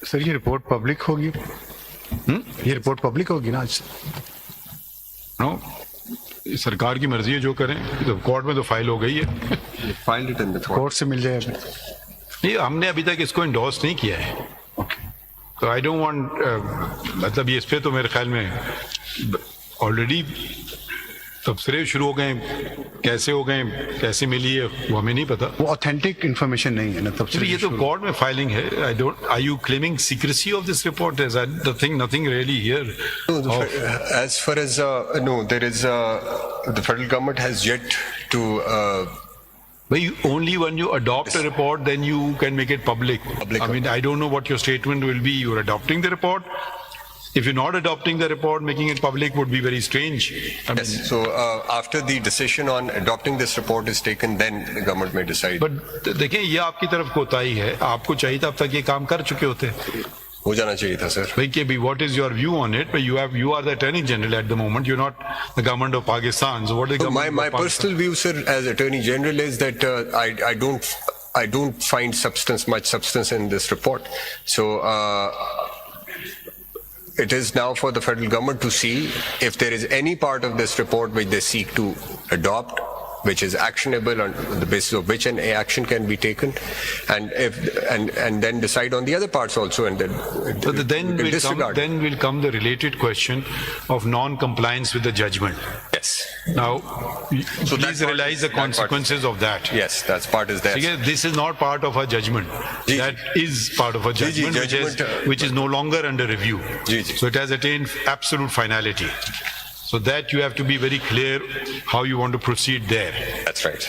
Sir ये report public होगी? ये रिपोर्ट पब्लिक होगी ना आज से? नो, सरकार की मर्जी है जो करें। तो कोर्ट में तो फाइल हो गई है। Filed it in the court. Court से मिल जाएगा। ये हमने अभी तक इसको इंडोर्स नहीं किया है। तो आई डोंट वांट, मतलब ये इस पे तो मेरे ख्याल में ऑलरेडी तबसरे शुरू हो गए, कैसे हो गए, कैसे मिली है वो हमें नहीं पता। वो ऑथेंटिक इन्फॉर्मेशन नहीं है ना, तब से ये तो कोर्ट में फाइलिंग है। I don't, are you claiming secrecy of this report? Is the thing, nothing really here. As far as no, there is the federal government has yet to. But only when you adopt a report, then you can make it public. I mean, I don't know what your statement will be. You're adopting the report. If you're not adopting the report, making it public would be very strange. Yes. So after the decision on adopting this report is taken, then the government may decide. But देखिए, ये आपकी तरफ कोताही है। आपको चाहिए था अब तक ये काम कर चुके होते। हो जाना चाहिए था सर। भाई के भी, what is your view on it? But you are the Attorney General at the moment. You're not the government of Pakistan. So what is the government My of Pakistan? personal view, sir, as Attorney General, is that I don't find much substance in this report. So. It is now for the federal government to see if there is any part of this report which they seek to adopt, which is actionable, on the basis of which an action can be taken, and then decide on the other parts also, and then So then will come the related question of non-compliance with the judgment. Yes. Now, So please realize the consequences of that. Yes, that part is there. Again, this is not part of our judgment. Ji. That is part of our Ji, judgment, judgment, which is no longer under review. Ji, ji. So it has attained absolute finality. So that you have to be very clear how you want to proceed there That's right.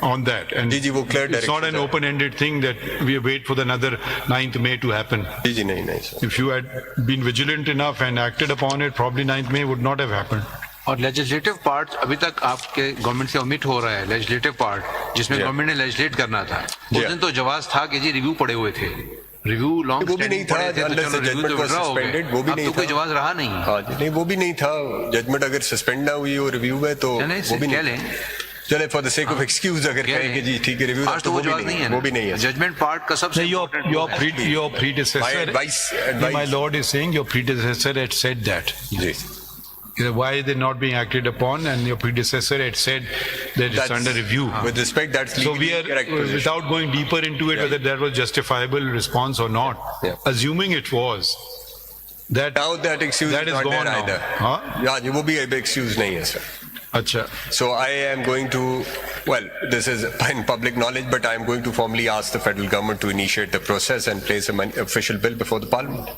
on that. And Ji, ji, wo clear it's not an directions hai. open-ended thing that we wait for another 9th May to happen. जी नहीं sir. If you had been vigilant enough and acted upon it, probably 9th May would not have happened. और legislative part अभी तक आपके government से omit हो रहा है। Legislative part जिसमें गवर्नमेंट ने लेजिस्लेट करना था, उस दिन तो जवाब था कि जी रिव्यू पड़े हुए थे, रिव्यू लॉन्ग वो भी नहीं था, unless the judgment was suspended, वो भी नहीं तो था। कोई जवाब रहा नहीं। हाँ जी, नहीं वो भी नहीं था। जजमेंट अगर सस्पेंड ना हुई हो रिव्यू में तो वो भी क्या नहीं। लें, चले for the sake of excuse अगर कहें कि जी ठीक है रिव्यू, आज तो वो जवाब नहीं है, वो भी नहीं है। जजमेंट पार्ट का सबसे Your predecessor, advice. my lord is saying your predecessor had said that. Ji Why are they not being acted upon? And your predecessor had said that it's under review. With respect, that's So legally we are, correct position. without going deeper into it, whether that was justifiable response or not, Yeah. assuming it was, that Now that excuse that is is not gone there now. either. Huh? Yeah, जी, वो भी एक excuse नहीं है sir. Acha. So I am going to, well, this is in public knowledge, but I am going to formally ask the federal government to initiate the process and place an official bill before the parliament.